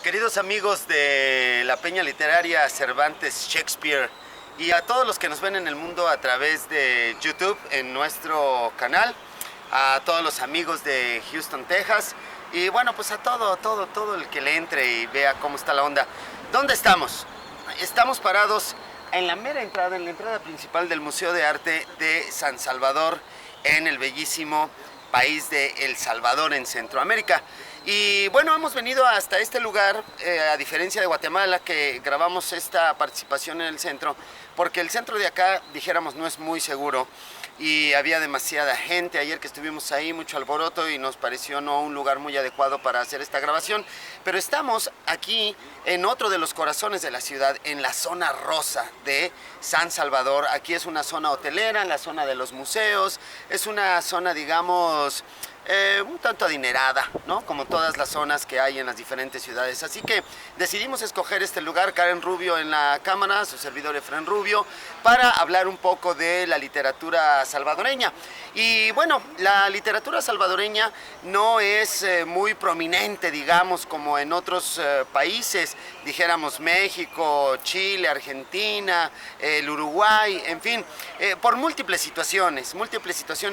Queridos amigos de la Peña Literaria Cervantes Shakespeare y a todos los que nos ven en el mundo a través de YouTube en nuestro canal, a todos los amigos de Houston, Texas y bueno, pues a todo el que le entre y vea cómo está la onda. ¿Dónde estamos? Estamos parados en la mera entrada, en la entrada principal del Museo de Arte de San Salvador, en el bellísimo país de El Salvador, en Centroamérica. Y bueno, hemos venido hasta este lugar, a diferencia de Guatemala, que grabamos esta participación en el centro, porque el centro de acá, dijéramos, no es muy seguro y había demasiada gente. Ayer que estuvimos ahí, mucho alboroto, y nos pareció no un lugar muy adecuado para hacer esta grabación. Pero estamos aquí en otro de los corazones de la ciudad, en la zona rosa de San Salvador. Aquí es una zona hotelera, en la zona de los museos, es una zona, digamos, un tanto adinerada, ¿no? Como todas las zonas que hay en las diferentes ciudades. Así que decidimos escoger este lugar, Karen Rubio en la cámara, su servidor Efren Rubio, para hablar un poco de la literatura salvadoreña. Y bueno, la literatura salvadoreña no es muy prominente, digamos, como en otros países, dijéramos México, Chile, Argentina, el Uruguay, en fin, por múltiples situaciones.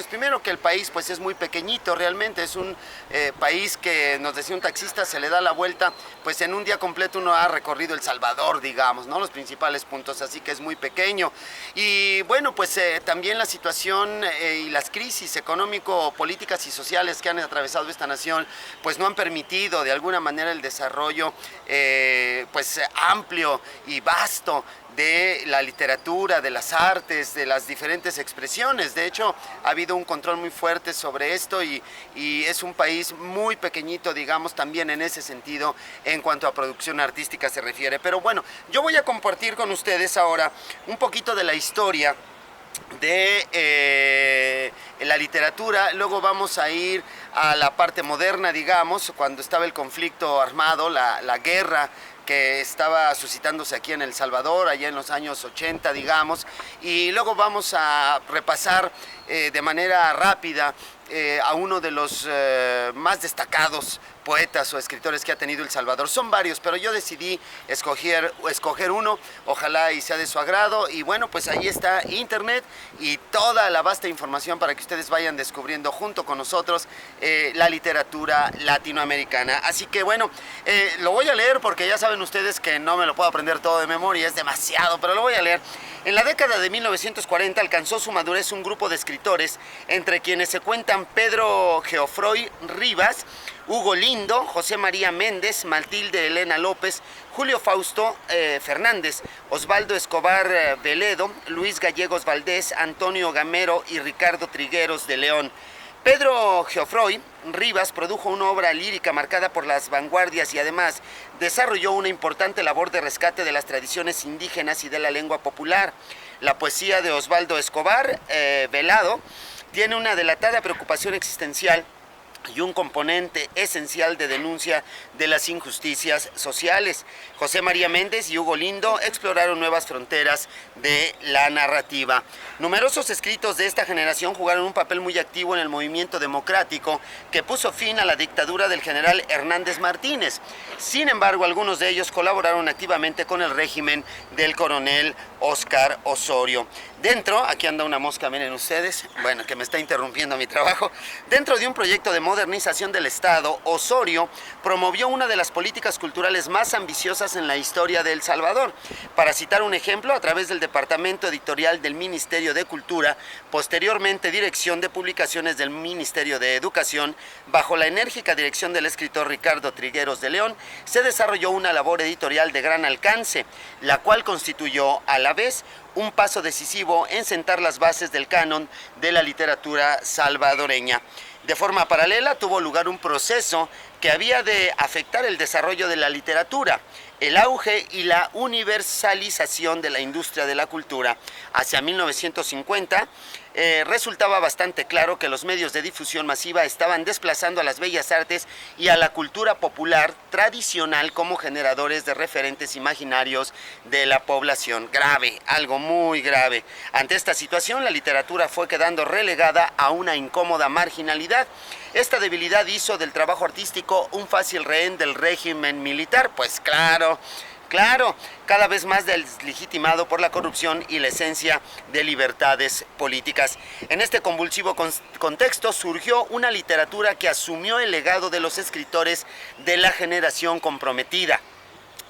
Primero que el país pues es muy pequeñito, realmente es un país que, nos decía un taxista, se le da la vuelta, pues en un día completo uno ha recorrido El Salvador, digamos, ¿no? Los principales puntos, así que es muy pequeño. Y bueno, pues también la situación y las crisis económico-políticas y sociales que han atravesado esta nación, pues no han permitido de alguna manera el desarrollo pues amplio y vasto de la literatura, de las artes, de las diferentes expresiones. De hecho, ha habido un control muy fuerte sobre esto y es un país muy pequeñito, digamos, también en ese sentido, en cuanto a producción artística se refiere. Pero bueno, yo voy a compartir con ustedes ahora un poquito de la historia de la literatura. Luego vamos a ir a la parte moderna, digamos, cuando estaba el conflicto armado, la guerra que estaba suscitándose aquí en El Salvador, allá en los años 80, digamos, y luego vamos a repasar de manera rápida a uno de los más destacados poetas o escritores que ha tenido El Salvador. Son varios, pero yo decidí escoger uno, ojalá y sea de su agrado. Y bueno, pues ahí está internet y toda la vasta información para que ustedes vayan descubriendo junto con nosotros la literatura latinoamericana. Así que bueno, lo voy a leer porque ya saben ustedes que no me lo puedo aprender todo de memoria, es demasiado, pero lo voy a leer. En la década de 1940 alcanzó su madurez un grupo de escritores, entre quienes se cuentan Pedro Geoffroy Rivas, Hugo Lindo, José María Méndez, Matilde Elena López, Julio Fausto Fernández, Osvaldo Escobar Veledo, Luis Gallegos Valdés, Antonio Gamero y Ricardo Trigueros de León. Pedro Geoffroy Rivas produjo una obra lírica marcada por las vanguardias y además desarrolló una importante labor de rescate de las tradiciones indígenas y de la lengua popular. La poesía de Osvaldo Escobar Velado tiene una delatada preocupación existencial y un componente esencial de denuncia de las injusticias sociales. José María Méndez y Hugo Lindo exploraron nuevas fronteras de la narrativa. Numerosos escritos de esta generación jugaron un papel muy activo en el movimiento democrático que puso fin a la dictadura del general Hernández Martínez. Sin embargo, algunos de ellos colaboraron activamente con el régimen del coronel Óscar Osorio. Dentro, aquí anda una mosca, miren ustedes, bueno, que me está interrumpiendo mi trabajo. Dentro de un proyecto de modernización del Estado, Osorio promovió una de las políticas culturales más ambiciosas en la historia de El Salvador. Para citar un ejemplo, a través del Departamento Editorial del Ministerio de Cultura, posteriormente Dirección de Publicaciones del Ministerio de Educación, bajo la enérgica dirección del escritor Ricardo Trigueros de León, se desarrolló una labor editorial de gran alcance, la cual constituyó a la vez un paso decisivo en sentar las bases del canon de la literatura salvadoreña. De forma paralela tuvo lugar un proceso que había de afectar el desarrollo de la literatura, el auge y la universalización de la industria de la cultura. Hacia 1950, resultaba bastante claro que los medios de difusión masiva estaban desplazando a las bellas artes y a la cultura popular tradicional como generadores de referentes imaginarios de la población. Grave, algo muy grave. Ante esta situación, la literatura fue quedando relegada a una incómoda marginalidad. Esta debilidad hizo del trabajo artístico un fácil rehén del régimen militar. Pues claro, cada vez más deslegitimado por la corrupción y la esencia de libertades políticas. En este convulsivo contexto surgió una literatura que asumió el legado de los escritores de la generación comprometida.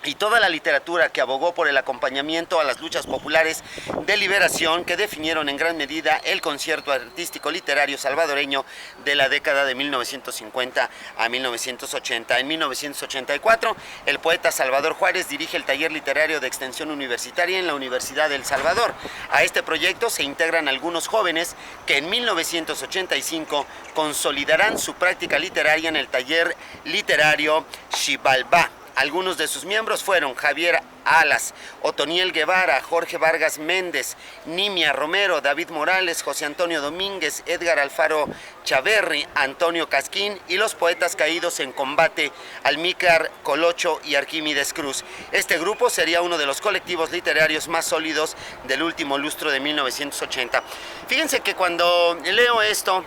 Y toda la literatura que abogó por el acompañamiento a las luchas populares de liberación que definieron en gran medida el concierto artístico literario salvadoreño de la década de 1950 a 1980. En 1984, el poeta Salvador Juárez dirige el taller literario de extensión universitaria en la Universidad del Salvador. A este proyecto se integran algunos jóvenes que en 1985 consolidarán su práctica literaria en el taller literario Xibalbá. Algunos de sus miembros fueron Javier Alas, Otoniel Guevara, Jorge Vargas Méndez, Nimia Romero, David Morales, José Antonio Domínguez, Edgar Alfaro Chaverri, Antonio Casquín y los poetas caídos en combate, Almícar Colocho y Arquímedes Cruz. Este grupo sería uno de los colectivos literarios más sólidos del último lustro de 1980. Fíjense que cuando leo esto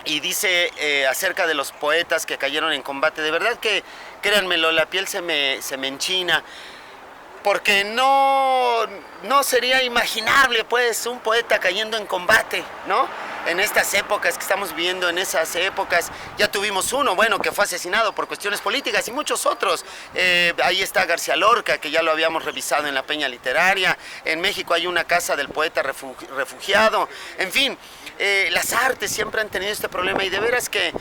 y dice acerca de los poetas que cayeron en combate, de verdad que, créanmelo, la piel se me enchina, porque no sería imaginable, pues, un poeta cayendo en combate, ¿no? En estas épocas que estamos viviendo, en esas épocas, ya tuvimos uno, bueno, que fue asesinado por cuestiones políticas y muchos otros. Ahí está García Lorca, que ya lo habíamos revisado en la Peña Literaria. En México hay una casa del poeta refugiado. En fin, las artes siempre han tenido este problema y de veras que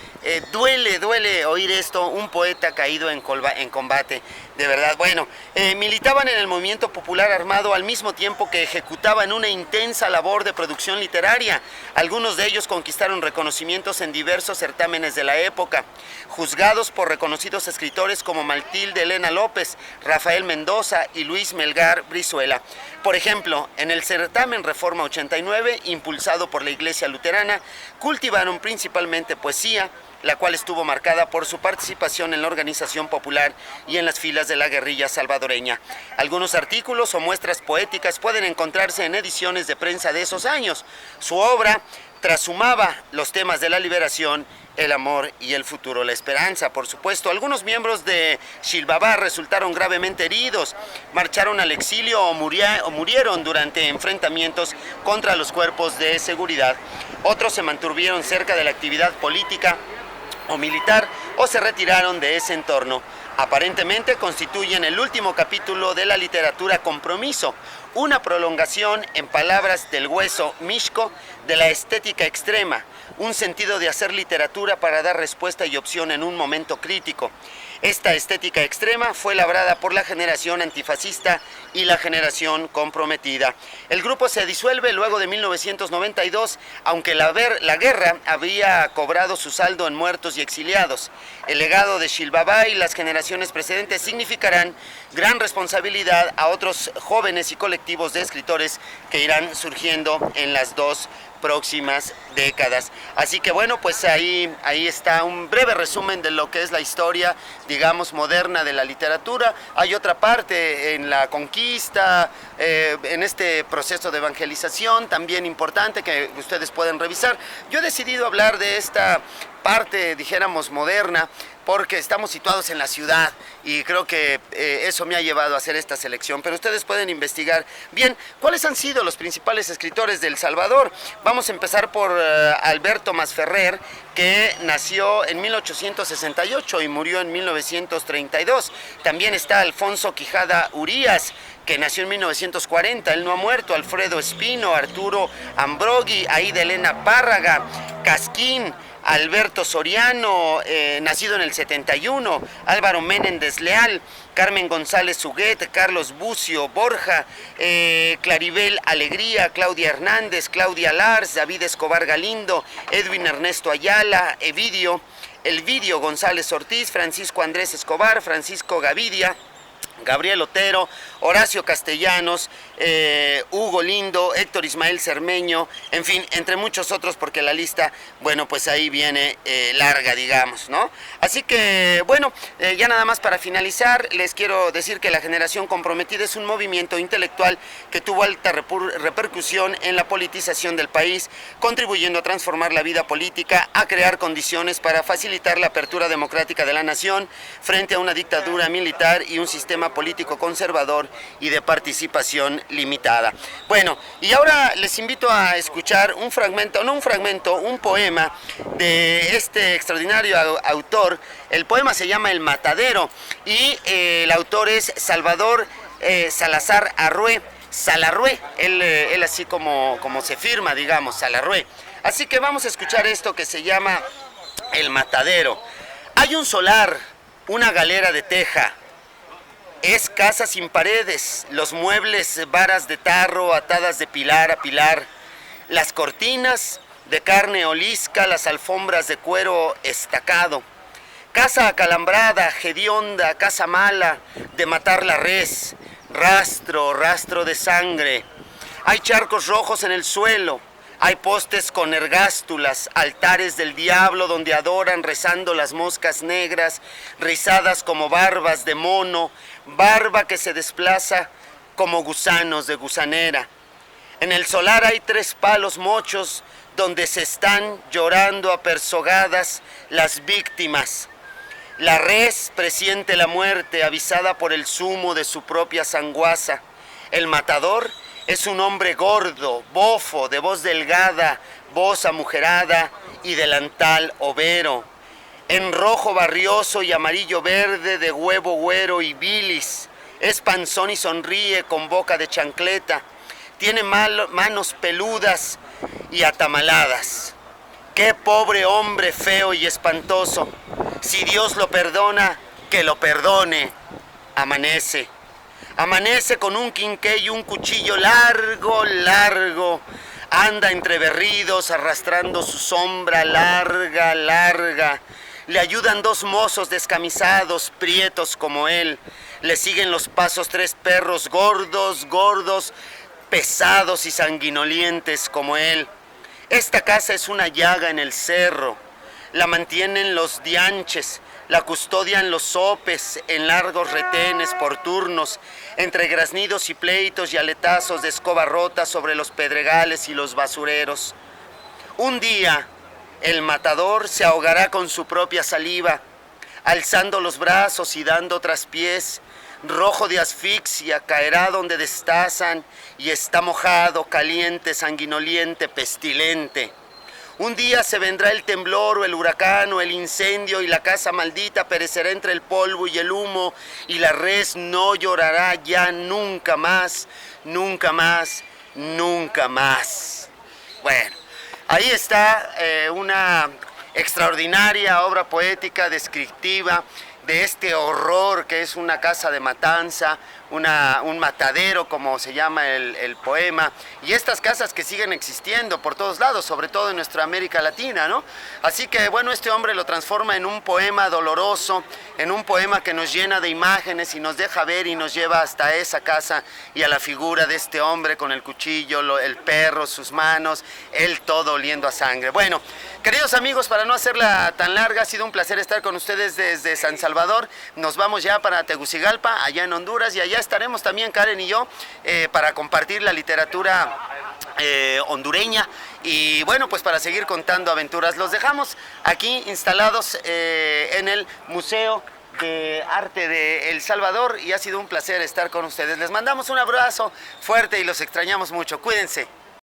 duele oír esto, un poeta caído en combate, de verdad. Bueno, militaban en el movimiento popular armado al mismo tiempo que ejecutaban una intensa labor de producción literaria. Algunos de ellos conquistaron reconocimientos en diversos certámenes de la época, juzgados por reconocidos escritores como Matilde Elena López, Rafael Mendoza y Luis Melgar Brizuela. Por ejemplo, en el certamen Reforma 89, impulsado por la Iglesia Luterana, cultivaron principalmente poesía, la cual estuvo marcada por su participación en la organización popular y en las filas de la guerrilla salvadoreña. Algunos artículos o muestras poéticas pueden encontrarse en ediciones de prensa de esos años. Su obra trashumaba los temas de la liberación, el amor y el futuro, la esperanza, por supuesto. Algunos miembros de Xibalbá resultaron gravemente heridos, marcharon al exilio o murieron durante enfrentamientos contra los cuerpos de seguridad. Otros se mantuvieron cerca de la actividad política o militar o se retiraron de ese entorno. Aparentemente constituyen el último capítulo de la literatura compromiso, una prolongación, en palabras del Hueso Mixco, de la estética extrema, un sentido de hacer literatura para dar respuesta y opción en un momento crítico. Esta estética extrema fue labrada por la generación antifascista y la generación comprometida. El grupo se disuelve luego de 1992, aunque la guerra había cobrado su saldo en muertos y exiliados. El legado de Xibalbá y las generaciones precedentes significarán gran responsabilidad a otros jóvenes y colectivos de escritores que irán surgiendo en las dos próximas décadas. Así que bueno, pues ahí está un breve resumen de lo que es la historia, digamos, moderna de la literatura. Hay otra parte en la conquista, en este proceso de evangelización también importante que ustedes pueden revisar. Yo he decidido hablar de esta parte, dijéramos, moderna, porque estamos situados en la ciudad y creo que eso me ha llevado a hacer esta selección, pero ustedes pueden investigar bien cuáles han sido los principales escritores de El Salvador. Vamos a empezar por Alberto Masferrer, que nació en 1868 y murió en 1932. También está Alfonso Quijada Urías, que nació en 1940, él no ha muerto. Alfredo Espino, Arturo Ambrogui, Aida Elena Párraga, Casquín, Alberto Soriano, nacido en el 71, Álvaro Menéndez Leal, Carmen González Huguet, Carlos Bucio, Borja, Claribel Alegría, Claudia Hernández, Claudia Lars, David Escobar Galindo, Edwin Ernesto Ayala, Elvidio González Ortiz, Francisco Andrés Escobar, Francisco Gavidia, Gabriel Otero, Horacio Castellanos, Hugo Lindo, Héctor Ismael Cermeño, en fin, entre muchos otros, porque la lista, bueno, pues ahí viene larga, digamos, ¿no? Así que, bueno, ya nada más para finalizar, les quiero decir que la Generación Comprometida es un movimiento intelectual que tuvo alta repercusión en la politización del país, contribuyendo a transformar la vida política, a crear condiciones para facilitar la apertura democrática de la nación frente a una dictadura militar y un sistema político conservador y de participación limitada. Bueno, y ahora les invito a escuchar un fragmento, no un fragmento, un poema de este extraordinario autor. El poema se llama El Matadero y el autor es Salvador Salazar Arrué, Salarrué, él así como se firma, digamos, Salarrué. Así que vamos a escuchar esto que se llama El Matadero. Hay un solar, una galera de teja. Es casa sin paredes, los muebles varas de tarro atadas de pilar a pilar, las cortinas de carne olisca, las alfombras de cuero estacado. Casa acalambrada, hedionda, casa mala, de matar la res, rastro de sangre. Hay charcos rojos en el suelo, hay postes con ergástulas, altares del diablo donde adoran rezando las moscas negras, rizadas como barbas de mono, barba que se desplaza como gusanos de gusanera. En el solar hay 3 palos mochos donde se están llorando apersogadas las víctimas. La res presiente la muerte, avisada por el zumo de su propia sanguaza. El matador es un hombre gordo, bofo, de voz delgada, voz amujerada y delantal overo. En rojo barrioso y amarillo verde, de huevo güero y bilis. Es panzón y sonríe con boca de chancleta. Tiene manos peludas y atamaladas. ¡Qué pobre hombre feo y espantoso! Si Dios lo perdona, que lo perdone. Amanece. Amanece con un quinqué y un cuchillo largo. Anda entre berridos, arrastrando su sombra larga. Le ayudan 2 mozos descamisados, prietos como él. Le siguen los pasos 3 perros gordos, pesados y sanguinolientes como él. Esta casa es una llaga en el cerro. La mantienen los dianches, la custodian los sopes en largos retenes por turnos, entre graznidos y pleitos y aletazos de escoba rota sobre los pedregales y los basureros. Un día, el matador se ahogará con su propia saliva, alzando los brazos y dando traspiés, rojo de asfixia, caerá donde destazan y está mojado, caliente, sanguinoliente, pestilente. Un día se vendrá el temblor o el huracán o el incendio y la casa maldita perecerá entre el polvo y el humo y la res no llorará ya nunca más. Bueno, ahí está una extraordinaria obra poética, descriptiva, de este horror que es una casa de matanza, un matadero, como se llama el poema, y estas casas que siguen existiendo por todos lados, sobre todo en nuestra América Latina, ¿no? Así que, bueno, este hombre lo transforma en un poema doloroso, en un poema que nos llena de imágenes y nos deja ver y nos lleva hasta esa casa y a la figura de este hombre con el cuchillo, el perro, sus manos, él todo oliendo a sangre. Bueno, queridos amigos, para no hacerla tan larga, ha sido un placer estar con ustedes desde San Salvador. Nos vamos ya para Tegucigalpa, allá en Honduras, y allá estaremos también Karen y yo para compartir la literatura hondureña y bueno, pues para seguir contando aventuras. Los dejamos aquí instalados en el Museo de Arte de El Salvador y ha sido un placer estar con ustedes. Les mandamos un abrazo fuerte y los extrañamos mucho. Cuídense.